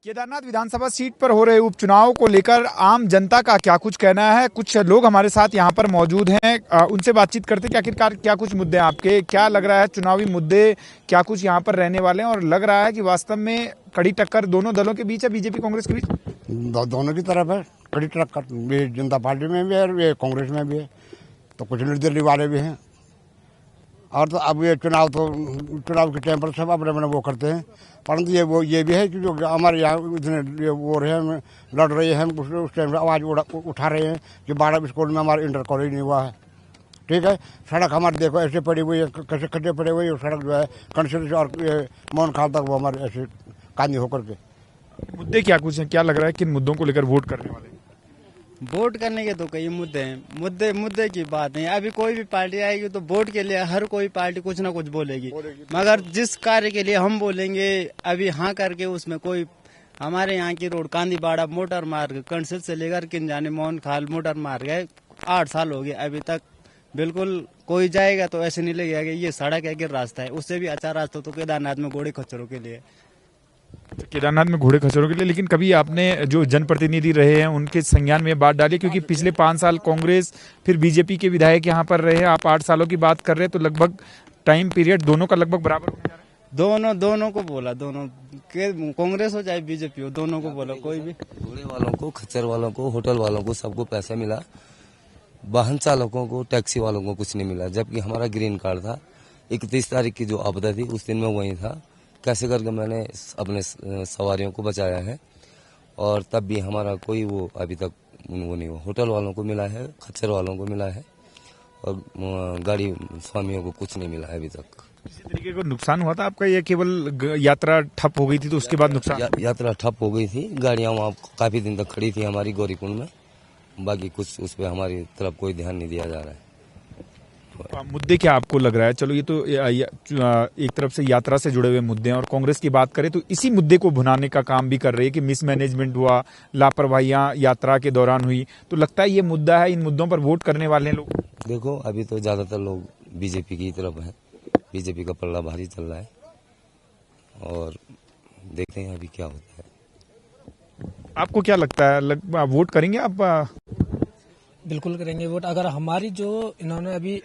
केदारनाथ विधानसभा seat पर हो रहे उपचुनाव को लेकर आम जनता का क्या कुछ कहना है। कुछ लोग हमारे साथ यहाँ पर मौजूद हैं, उनसे बातचीत करते हैं कि आखिरकार क्या कुछ मुद्दे हैं आपके, क्या लग रहा है चुनावी मुद्दे क्या कुछ यहाँ पर रहने वाले हैं और लग रहा है कि वास्तव में कड़ी टक्कर दोनों दलों के बीच है, बीजेपी कांग्रेस के बीच। दोनों की तरफ है कड़ी टक्कर, भी जनता पार्टी में भी है और ये कांग्रेस में भी है, तो कुछ निर्दलीय वाले भी हैं। और तो अब ये चुनाव के टाइम पर सब अपने अपने वो करते हैं, परंतु ये भी है कि जो हमारे यहाँ इतने वो रहे हैं लड़ रहे हैं, उस टाइम आवाज़ उठा रहे हैं कि 12 स्कूल में हमारा इंटर कॉलेज नहीं हुआ है। ठीक है, सड़क हमारे देखो ऐसे पड़ी हुई है, कैसे खड्डे पड़े हुए, सड़क जो है कंसर से और मोहन खाल तक वो हमारे ऐसे कांदी होकर के। मुद्दे क्या कुछ हैं, क्या लग रहा है किन मुद्दों को लेकर वोट करने वाले? वोट करने के तो कई मुद्दे हैं, मुद्दे की बात नहीं। अभी कोई भी पार्टी आएगी तो वोट के लिए हर कोई पार्टी कुछ ना कुछ बोलेगी, मगर जिस कार्य के लिए हम बोलेंगे अभी हाँ करके उसमें कोई हमारे यहाँ की रोड कांदीबाड़ा मोटर मार्ग कंसल से लेकर किंजाने मोहन खाल मोटर मार्ग है, 8 साल हो गए अभी तक बिल्कुल कोई जाएगा तो ऐसे नहीं लगेगा कि ये सड़क है कि रास्ता है। उससे भी अच्छा रास्ता तो केदारनाथ में घोड़े खच्चरों के लिए। केदारनाथ में घोड़े खच्चरों के लिए, लेकिन कभी आपने जो जनप्रतिनिधि रहे हैं उनके संज्ञान में बात डाली? क्योंकि पिछले 5 साल कांग्रेस फिर बीजेपी के विधायक यहाँ पर रहे, आप 8 सालों की बात कर रहे हैं, तो लगभग टाइम पीरियड दोनों का लगभग बराबर होने जा रहा है। दोनों को बोला, दोनों के कांग्रेस हो चाहे बीजेपी हो, दोनों को बोला। कोई भी घोड़े वालों को, खच्चर वालों को, होटल वालों को सबको पैसा मिला, वाहन चालकों को, टैक्सी वालों को कुछ नहीं मिला। जबकि हमारा ग्रीन कार्ड था, 31 तारीख की जो आपदा थी उस दिन में वही था। कैसे करके मैंने अपने सवारियों को बचाया है और तब भी हमारा कोई वो अभी तक वो नहीं हुआ। होटल वालों को मिला है, खच्चर वालों को मिला है और गाड़ी स्वामियों को कुछ नहीं मिला है अभी तक। किसी तरीके का नुकसान हुआ था आपका? ये केवल यात्रा ठप हो गई थी तो उसके बाद नुकसान? यात्रा ठप हो गई थी, गाड़ियां वहाँ काफी दिन तक खड़ी थी हमारी गौरीकुंड में, बाकी कुछ उस पर हमारी तरफ कोई ध्यान नहीं दिया जा रहा है। मुद्दे क्या आपको लग रहा है? चलो ये तो एक तरफ से यात्रा से जुड़े हुए मुद्दे हैं और कांग्रेस की बात करें तो इसी मुद्दे को भुनाने का काम भी कर रही है कि मिसमैनेजमेंट हुआ, लापरवाहियां यात्रा के दौरान हुई, तो लगता है ये मुद्दा है, इन मुद्दों पर वोट करने वाले हैं लोग। देखो अभी तो ज्यादातर लोग बीजेपी की तरफ है, बीजेपी का पल्ला भारी चल रहा है और देखते हैं अभी क्या होता है। आपको क्या लगता है, वोट करेंगे आप? बिल्कुल करेंगे वोट। अगर हमारी जो इन्होंने अभी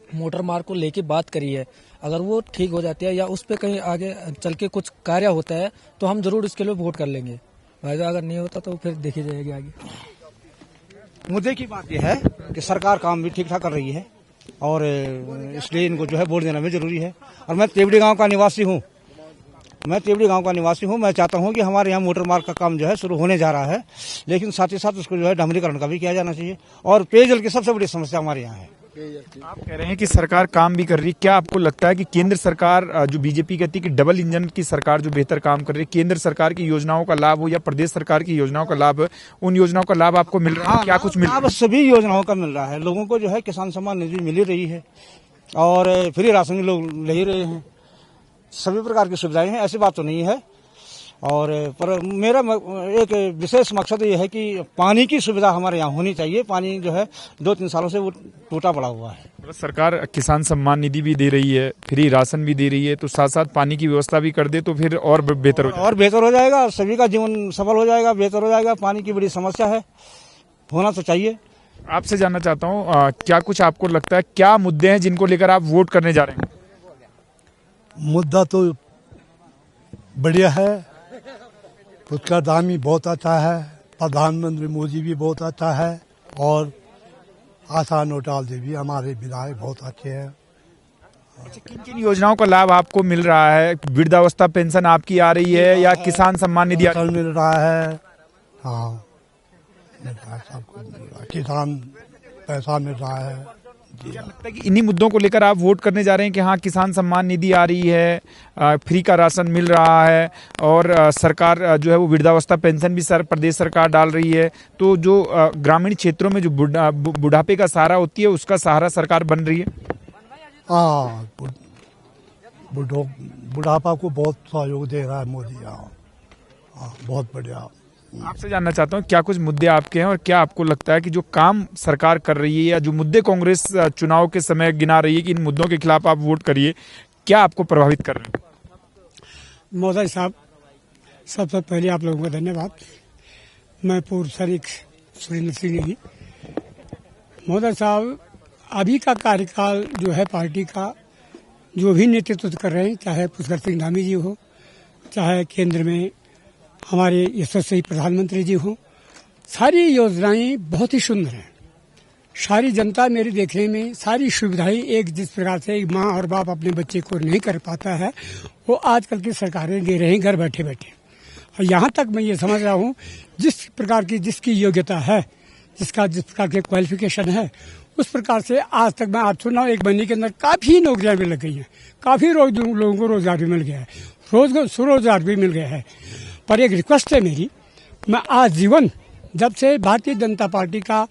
मोटर मार्ग को लेके बात करी है, अगर वो ठीक हो जाती है या उस पर कहीं आगे चल के कुछ कार्य होता है तो हम जरूर इसके लिए वोट कर लेंगे। अगर नहीं होता तो फिर देखी जाएगी आगे। मुद्दे की बात यह है कि सरकार काम भी ठीक ठाक कर रही है और इसलिए इनको जो है वोट देना भी जरूरी है। और मैं तेवड़ी गांव का निवासी हूँ, मैं चाहता हूँ कि हमारे यहाँ मोटर मार्ग का काम जो है शुरू होने जा रहा है, लेकिन साथ ही साथ उसको जो है डामरीकरण का भी किया जाना चाहिए। और पेयजल की सबसे बड़ी समस्या हमारे यहाँ है। आप कह रहे हैं कि सरकार काम भी कर रही है, क्या आपको लगता है कि केंद्र सरकार जो बीजेपी कहती है कि डबल इंजन की सरकार जो बेहतर काम कर रही है, केंद्र सरकार की योजनाओं का लाभ हो या प्रदेश सरकार की योजनाओं का लाभ, उन योजनाओं का लाभ आपको मिल रहा है? क्या कुछ मिल रहा है? सभी योजनाओं का मिल रहा है लोगों को, जो है किसान सम्मान निधि मिल ही रही है और फ्री राशन भी लोग ले ही रहे हैं, सभी प्रकार की सुविधाएं हैं, ऐसी बात तो नहीं है। और पर मेरा एक विशेष मकसद ये है कि पानी की सुविधा हमारे यहाँ होनी चाहिए। पानी जो है 2-3 सालों से वो टूटा पड़ा हुआ है। सरकार किसान सम्मान निधि भी दे रही है, फ्री राशन भी दे रही है, तो साथ साथ पानी की व्यवस्था भी कर दे तो फिर और बेहतर हो जाएगा, सभी का जीवन सफल हो जाएगा, बेहतर हो जाएगा। पानी की बड़ी समस्या है, होना तो चाहिए। आपसे जानना चाहता हूँ, क्या कुछ आपको लगता है क्या मुद्दे हैं जिनको लेकर आप वोट करने जा रहे हैं? मुद्दा तो बढ़िया है, उसका दाम भी बहुत अच्छा है, प्रधानमंत्री मोदी भी बहुत अच्छा है और आशा नोटाल जी भी हमारे विधायक बहुत अच्छे हैं। किन किन योजनाओं का लाभ आपको मिल रहा है? वृद्धावस्था पेंशन आपकी आ रही है या किसान सम्मान निधि मिल रहा है? हाँ, मिल रहा है, सबको मिल रहा है, किसान पैसा मिल रहा है। क्या लगता है कि इन्हीं मुद्दों को लेकर आप वोट करने जा रहे हैं कि हाँ किसान सम्मान निधि आ रही है, फ्री का राशन मिल रहा है और सरकार जो है वो वृद्धावस्था पेंशन भी प्रदेश सरकार डाल रही है, तो जो ग्रामीण क्षेत्रों में जो बुढ़ापे का सहारा होती है उसका सहारा सरकार बन रही है? हाँ, बुढ़ापा को बहुत सहयोग दे रहा है मोदी। हाँ, बहुत बढ़िया। आपसे जानना चाहता हूँ क्या कुछ मुद्दे आपके हैं और क्या आपको लगता है कि जो काम सरकार कर रही है या जो मुद्दे कांग्रेस चुनाव के समय गिना रही है कि इन मुद्दों के खिलाफ आप वोट करिए, क्या आपको प्रभावित कर रहे हैं? मोदी साहब सबसे पहले आप लोगों का धन्यवाद। मैं पूर्व सैनिक सुरेंद्र सिंह नेगी। महोदय साहब, अभी का कार्यकाल जो है पार्टी का, जो भी नेतृत्व कर रहे हैं, चाहे पुष्कर सिंह धामी जी हो, चाहे केंद्र में हमारे यशस्वी प्रधानमंत्री जी हो, सारी योजनाएं बहुत ही सुंदर हैं। सारी जनता मेरे देखने में सारी सुविधाएं एक जिस प्रकार से एक माँ और बाप अपने बच्चे को नहीं कर पाता है, वो आजकल की सरकारें दे रहे हैं घर बैठे बैठे। और यहाँ तक मैं ये समझ रहा हूँ, जिस प्रकार की जिसकी योग्यता है, जिस प्रकार के क्वालिफिकेशन है, उस प्रकार से आज तक मैं आप सुना 1 महीने के अंदर काफी नौकरियां भी लग गई हैं, काफी लोगों को रोजगार भी मिल गया है, स्वरोजगार भी मिल गया है। पर एक रिक्वेस्ट है मेरी, मैं आजीवन जब से भारतीय जनता पार्टी का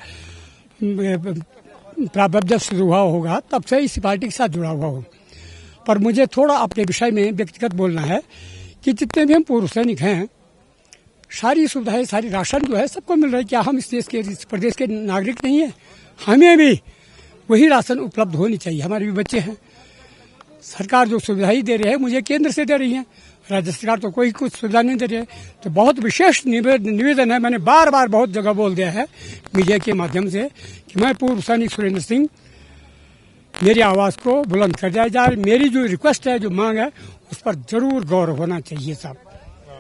प्रारंभ जब शुरू हुआ होगा तब से इस पार्टी के साथ जुड़ा हुआ हूँ, पर मुझे थोड़ा अपने विषय में व्यक्तिगत बोलना है कि जितने भी हम पूर्व सैनिक हैं, सारी सुविधाएं, सारी राशन जो है सबको मिल रहा है। क्या हम इस देश के, इस प्रदेश के नागरिक नहीं है? हमें भी वही राशन उपलब्ध होनी चाहिए। हमारे भी बच्चे हैं, सरकार जो सुविधाएं दे रही है मुझे केंद्र से दे रही है, राज्य सरकार तो कोई कुछ सुविधा नहीं दे रही है। तो बहुत विशेष निवेदन है, मैंने बार बार बहुत जगह बोल दिया है मीडिया के माध्यम से कि मैं पूर्व सैनिक सुरेंद्र सिंह, मेरी आवाज को बुलंद कर दिया जाए। मेरी जो रिक्वेस्ट है, जो मांग है, उस पर जरूर गौर होना चाहिए साहब।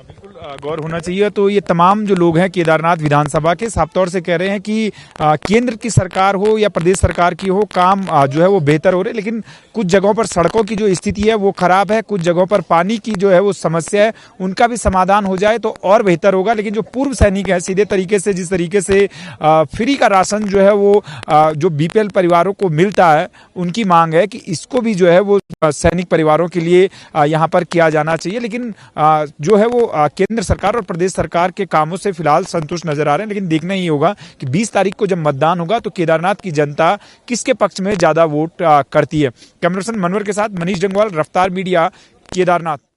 बिल्कुल गौर होना चाहिए। तो ये तमाम जो लोग हैं केदारनाथ विधानसभा के, साफ तौर से कह रहे हैं कि केंद्र की सरकार हो या प्रदेश सरकार की हो, काम जो है वो बेहतर हो रहे, लेकिन कुछ जगहों पर सड़कों की जो स्थिति है वो खराब है, कुछ जगहों पर पानी की जो है वो समस्या है, उनका भी समाधान हो जाए तो और बेहतर होगा। लेकिन जो पूर्व सैनिक है, सीधे तरीके से जिस तरीके से फ्री का राशन जो है वो जो बीपीएल परिवारों को मिलता है, उनकी मांग है कि इसको भी जो है वो सैनिक परिवारों के लिए यहाँ पर किया जाना चाहिए। लेकिन जो है वो केंद्र सरकार और प्रदेश सरकार के कामों से फिलहाल संतुष्ट नजर आ रहे हैं। लेकिन देखना ही होगा कि 20 तारीख को जब मतदान होगा तो केदारनाथ की जनता किसके पक्ष में ज्यादा वोट करती है। कैमरा पर्सन मनवर के साथ मनीष जंगवाल, रफ्तार मीडिया, केदारनाथ।